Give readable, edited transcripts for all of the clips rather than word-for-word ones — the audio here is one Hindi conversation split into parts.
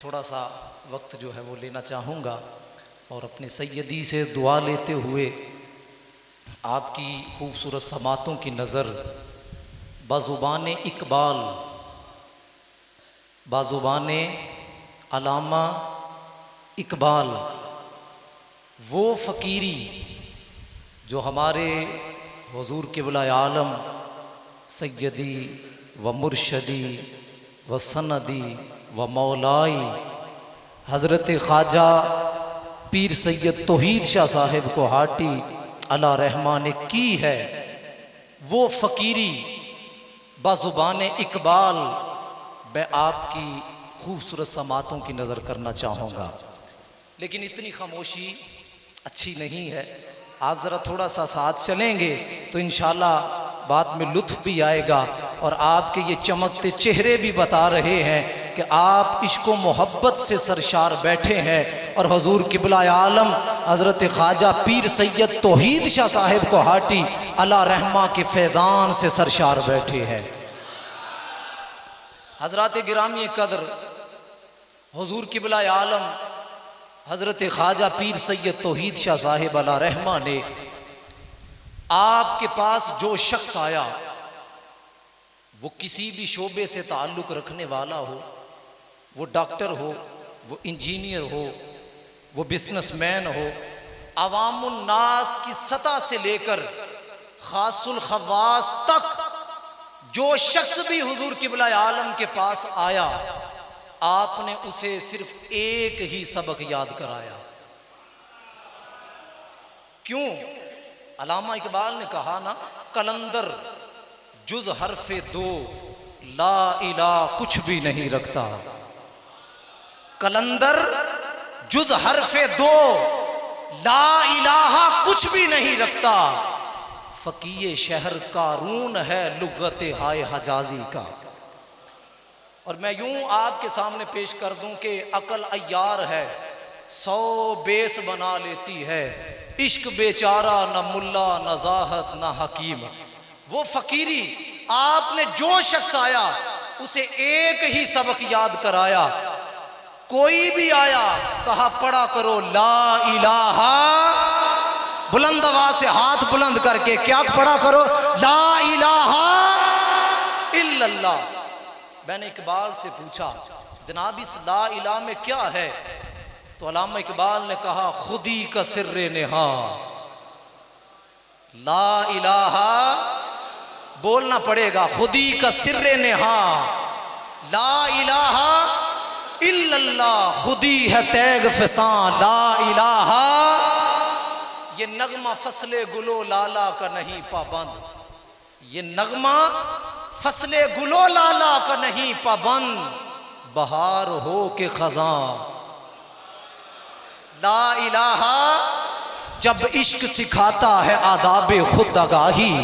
थोड़ा सा वक्त जो है वो लेना चाहूँगा और अपने सैयदी से दुआ लेते हुए आपकी खूबसूरत समातों की नज़र बाज़ुबान इकबाल, बाज़ुबान अलामा इकबाल, वो फ़कीरी जो हमारे हुज़ूर क़िबला आलम सैयदी व मुर्शदी व सनदी व मौलाई हज़रत ख्वाजा पीर सैयद तौहीद शाह साहिब को हाटी अला रहमान ने की है। वो फ़कीरी बाज़ुबान इकबाल मैं आपकी खूबसूरत समातों की नज़र करना चाहूँगा, लेकिन इतनी खामोशी अच्छी नहीं है। आप ज़रा थोड़ा सा साथ चलेंगे तो इंशाअल्लाह बात में लुत्फ़ भी आएगा और आपके ये चमकते चेहरे भी बता रहे हैं कि आप इश्क़ो मोहब्बत से सरशार बैठे हैं और हुज़ूर क़िबला आलम हज़रत ख्वाजा पीर सैयद तौहीद शाह साहिब को हाटी अला रहमा के फैज़ान से सरशार बैठे हैं। हज़रात गिरामी कदर हुज़ूर क़िबला आलम हज़रत ख्वाजा पीर सैयद तौहीद शाह साहिब अला रहमा ने आपके पास जो शख्स आया वो किसी भी शोबे से ताल्लुक़ रखने वाला हो, वो डॉक्टर हो, वो इंजीनियर हो, वो बिजनेसमैन हो, अवामुन नास की सतह से लेकर खासुल खवास तक जो शख्स भी हुजूर क़िबला आलम के पास आया आपने उसे सिर्फ एक ही सबक याद कराया। क्यों? अलामा इकबाल ने कहा ना, कलंदर जुज हरफे दो ला इला कुछ भी नहीं रखता। कलंदर जुज हरफे दो ला इलाहा कुछ भी नहीं रखता। फकीए शहर कारून है लुगत हाय हजाजी का। और मैं यूं आपके सामने पेश कर दूं कि अकल अय्यार है, 100 बेस बना लेती है, इश्क बेचारा न मुल्ला न ज़ाहद न हकीम। वो फकीरी आपने जो शख्स आया उसे एक ही सबक याद कराया। कोई भी आया कहा पढ़ा करो ला इलाहा, बुलंद आवाज से हाथ बुलंद करके क्या पढ़ा करो? ला इलाहा इल्लल्लाह। मैंने इकबाल से पूछा जनाब इस ला इलाहा में क्या है? तो अल्लामा इकबाल ने कहा खुदी का सिर्रे नेहा। ला इलाहा बोलना पड़ेगा, खुदी का सिर्रे नेहा, ला इलाहा इल्लल्लाह, खुदी है तैग फसां ला इलाहा। ये नगमा फसले गुलो लाला का नहीं पाबंद, ये नगमा फसले गुलो लाला का नहीं पाबंद, बहार हो के खजां। ला इलाहा जब इश्क सिखाता है आदाब खुद आगाही,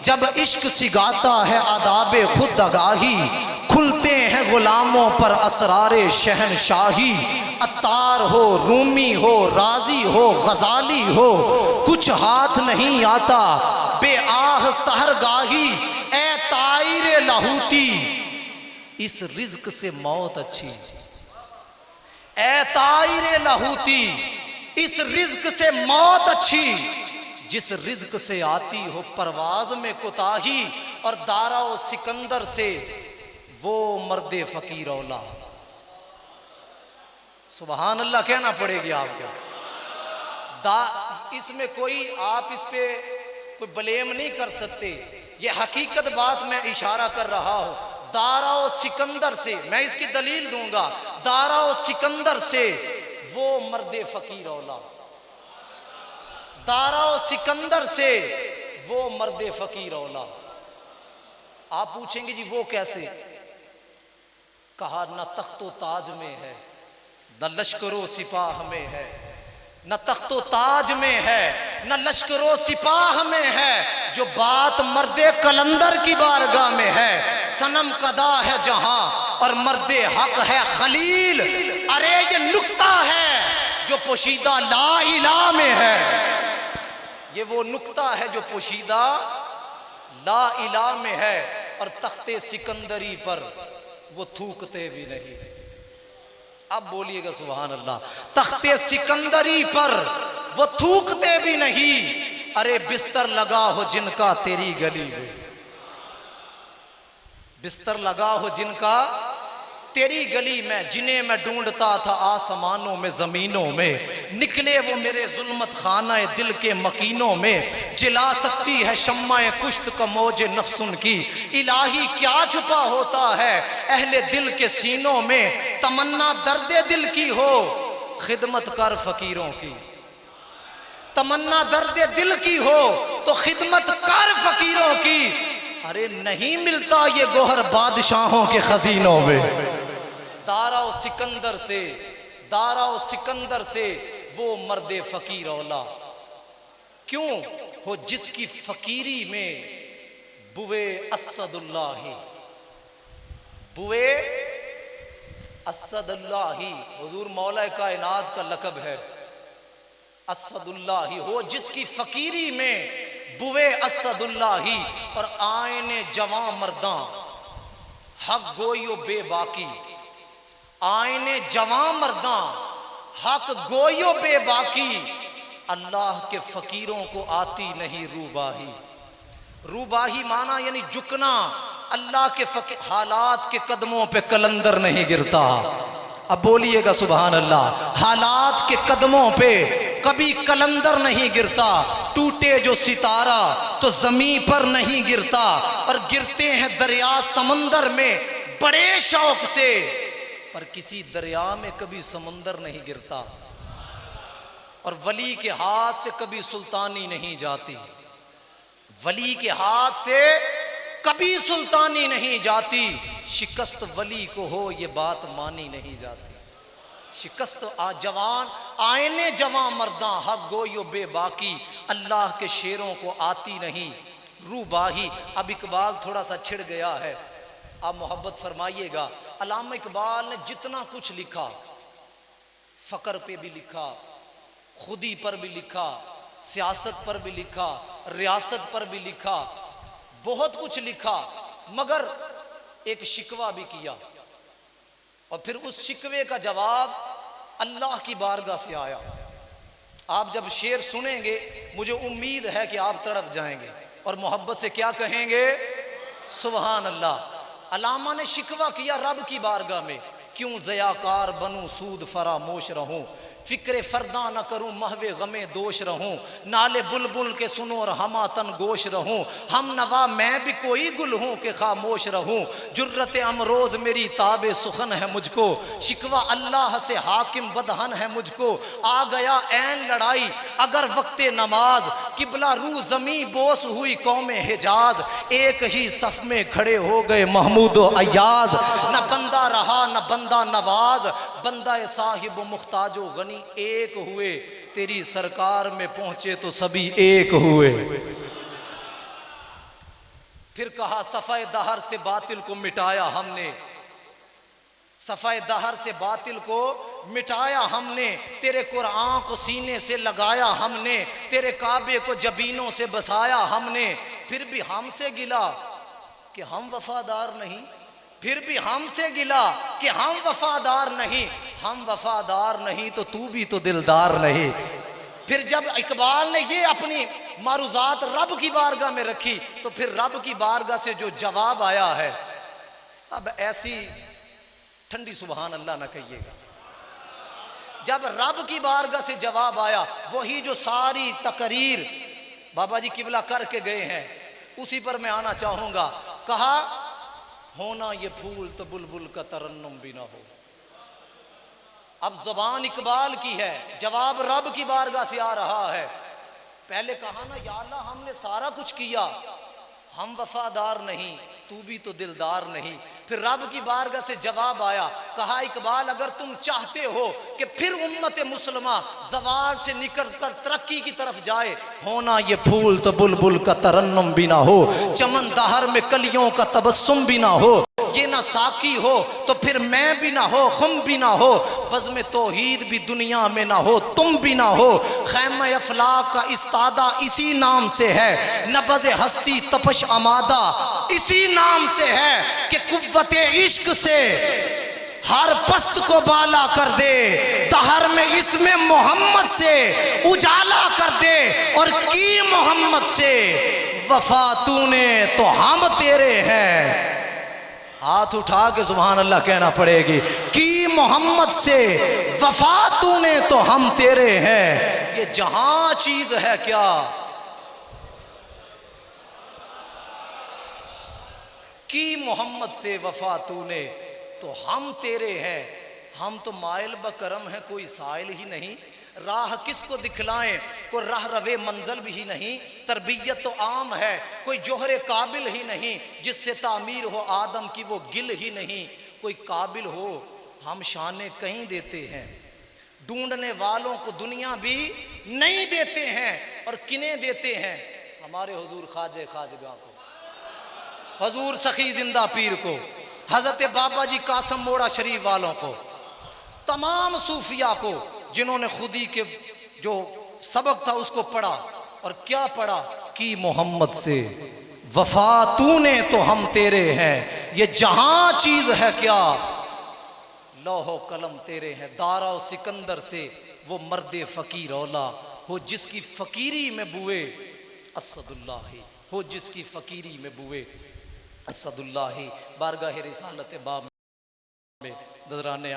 जब इश्क सिखाता है आदाब खुद आगाही, खुलते हैं गुलामों पर असरारे शहनशाही। अत्तार हो, रूमी हो, राजी हो, गजाली हो, कुछ हाथ नहीं आता बेआह सहरगाही। ए ताइरे लाहूती इस रिज्क से मौत अच्छी, ए ताइरे लाहूती इस रिज्क से मौत अच्छी, जिस रिज्क से आती हो परवाज में कोताही, और दारा व सिकंदर से वो मर्दे फकीर औला। सुबहान अल्लाह कहना पड़ेगी आपको। इसमें कोई आप इस पे कोई ब्लेम नहीं कर सकते, ये हकीकत बात मैं इशारा कर रहा हूं। दारा व सिकंदर से, मैं इसकी दलील दूंगा, दारा व सिकंदर से वो मर्दे फकीर औला, दारा व सिकंदर से वो मर्दे फकीर औला। आप पूछेंगे जी वो कैसे? कहा न तख्तो ताज में है, न लश्करो सिपाह में है, न तख्तो ताज में है, न लश्करो सिपाह में है, जो बात मर्दे कलंदर की बारगाह में है। सनम कदा है जहां और मर्दे हक है खलील। अरे ये नुक्ता है जो पोशीदा ला इलाहा में है, ये वो नुक्ता है जो पोशीदा ला इलाहा में है। और तख्ते सिकंदरी पर वो थूकते भी नहीं। अब बोलिएगा सुभान अल्लाह। तख्ते सिकंदरी पर वो थूकते भी नहीं, अरे बिस्तर लगा हो जिनका तेरी गली में, बिस्तर लगा हो जिनका तेरी गली में, जिन्हें मैं ढूंढता था आसमानों में जमीनों में, निकले वो मेरे जुल्मत खाना दिल के मकीनों में। जिला सकती है शम्माए कुश्त का मौजे नफ्सुन की, इलाही क्या छुपा होता है अहले दिल के सीनों में। तमन्ना दर्दे दिल की हो खिदमत कर फकीरों की, तमन्ना दर्दे दिल की हो तो खिदमत कर फकीरों की। अरे नहीं मिलता ये गोहर बादशाहों के खजीनों में। दाराओ सिकंदर से, दाराओ सिकंदर से वो मर्दे फकीर औला, क्यों हो जिसकी फकीरी में बुए असदुल्लाही, बुए असदुल्लाही हुजूर मौला कायनात का लकब है। असदुल्लाही हो जिसकी फकीरी में बुए असदुल्लाही, और आयने जवां मर्दा हक गोयो बेबाकी, आयने जवां मर्दा हक गोयो बेबाकी। अल्लाह के फकीरों को आती नहीं रूबाही, रूबाही माना यानी झुकना। अल्लाह के हालात के कदमों पे कलंदर नहीं गिरता। अब बोलिएगा सुभान अल्लाह। हालात के कदमों पे कभी कलंदर नहीं गिरता। टूटे जो सितारा तो जमीन पर नहीं गिरता, और गिरते हैं दरिया समंदर में बड़े शौक से, पर किसी दरिया में कभी समंदर नहीं गिरता। और वली के हाथ से कभी सुल्तानी नहीं जाती, वली के हाथ से कभी सुल्तानी नहीं जाती। शिकस्त वली को हो ये बात मानी नहीं जाती। शिकस्त जवान आयने जवां मर्दा हक गोयो बेबाकी, अल्लाह के शेरों को आती नहीं रूबाही। अब इकबाल थोड़ा सा छिड़ गया है, आप मोहब्बत फरमाइएगा। अल्लामा इकबाल ने जितना कुछ लिखा, फ़क्र पे भी लिखा, खुदी पर भी लिखा, सियासत पर भी लिखा, रियासत पर भी लिखा, बहुत कुछ लिखा, मगर एक शिकवा भी किया। और फिर उस शिकवे का जवाब अल्लाह की बारगाह से आया। आप जब शेर सुनेंगे मुझे उम्मीद है कि आप तड़प जाएंगे और मोहब्बत से क्या कहेंगे, सुभान अल्लाह। अल्लामा ने शिकवा किया रब की बारगाह में, क्यों ज़याकार बनूं सूद फरामोश रहूं, फिक्रे फरदा न करूं महवे गमे दोष रहूं, नाले बुलबुल के सुनो और हमातन गोश रहूं, हम नवा मैं भी कोई गुल हूं कि खामोश रहूं, जुर्रत अमरोज मेरी ताबे सुखन है मुझको, शिकवा अल्लाह से हाकिम बदहन है मुझको, आ गया ऐन लड़ाई अगर वक्त नमाज, किबला रू जमी बोस हुई कौम हिजाज, एक ही सफ में खड़े हो गए महमूद अयाज, न बंदा रहा न बंदा नवाज, बंदा साहिब मुख्ताजो गनी एक हुए, तेरी सरकार में पहुंचे तो सभी एक हुए। फिर कहा सफ़ाए दहर से बातिल को मिटाया हमने, सफ़ाए दहर से बातिल को मिटाया हमने, तेरे कुरान को सीने से लगाया हमने, तेरे काबे को जबीनों से बसाया हमने, फिर भी हमसे गिला कि हम वफादार नहीं, फिर भी हमसे गिला कि हम वफादार नहीं, हम वफादार नहीं तो तू भी तो दिलदार नहीं। फिर जब इकबाल ने ये अपनी मारूजात रब की बारगाह में रखी, तो फिर रब की बारगाह से जो जवाब आया है, अब ऐसी ठंडी सुभान अल्लाह ना कहिएगा। जब रब की बारगाह से जवाब आया, वही जो सारी तकरीर बाबा जी किबला करके गए हैं, उसी पर मैं आना चाहूंगा। कहा होना ये फूल तो बुलबुल का तरन्नुम भी ना हो। अब जुबान इकबाल की है, जवाब रब की बारगाह से आ रहा है। पहले कहा ना या अल्लाह हमने सारा कुछ किया, हम वफादार नहीं, तू भी तो दिलदार नहीं। फिर रब की बारगाह से जवाब आया, कहा इकबाल अगर तुम चाहते हो कि फिर उम्मत मुसलमा ज़वाल से निकल कर तरक्की की तरफ जाए, होना ये फूल तो बुलबुल का तरन्नुम भी ना हो, चमन दहर में कलियों का तबस्सुम भी ना हो, ये ना साकी हो तो फिर मैं भी ना हो, खुम भी ना हो, बज़्म तौहीद भी दुनिया में ना हो, तुम भी ना हो, खैमा अफलाक का इस्तादा इसी नाम से है, नबज़ हस्ती तपश अमादा इसी नाम से है कि कुव्वते इश्क से हर पस्त को बाला कर दे, दहर में इसमें मोहम्मद से उजाला कर दे, और की मोहम्मद से वफा तूने तो हम तेरे हैं। हाथ उठा के सुभान अल्लाह कहना पड़ेगी, कि मोहम्मद से वफा तूने तो हम तेरे हैं। ये जहां चीज है क्या, कि मोहम्मद से वफा तूने तो हम तेरे हैं। हम तो माइल बकरम है, कोई साइल ही नहीं, राह किसको दिखलाएं, कोई राह रवे मंजल भी ही नहीं, तरबियत तो आम है, कोई जोहरे काबिल ही नहीं, जिससे तामीर हो आदम की वो गिल ही नहीं, कोई काबिल हो हम शाने कहीं देते हैं, ढूंढने वालों को दुनिया भी नहीं देते हैं, और किन्हें देते हैं, हमारे हुजूर ख्वाजे खाजगा को, हुजूर सखी जिंदा पीर को, हजरत बाबा जी कासम मोड़ा शरीफ वालों को, तमाम सूफिया को, जिन्होंने खुदी के जो सबक था उसको पढ़ा, और क्या पढ़ा, कि मोहम्मद से वफा तूने तो हम तेरे हैं। ये जहां चीज है क्या, लौहो कलम तेरे हैं। दारा और सिकंदर से वो मर्दे फकीर औला हो, जिसकी फकीरी में बुए असदुल्लाही हो, जिसकी फकीरी में बुए असदुल्लाही। बारगाह रिसालत बाब में ददराने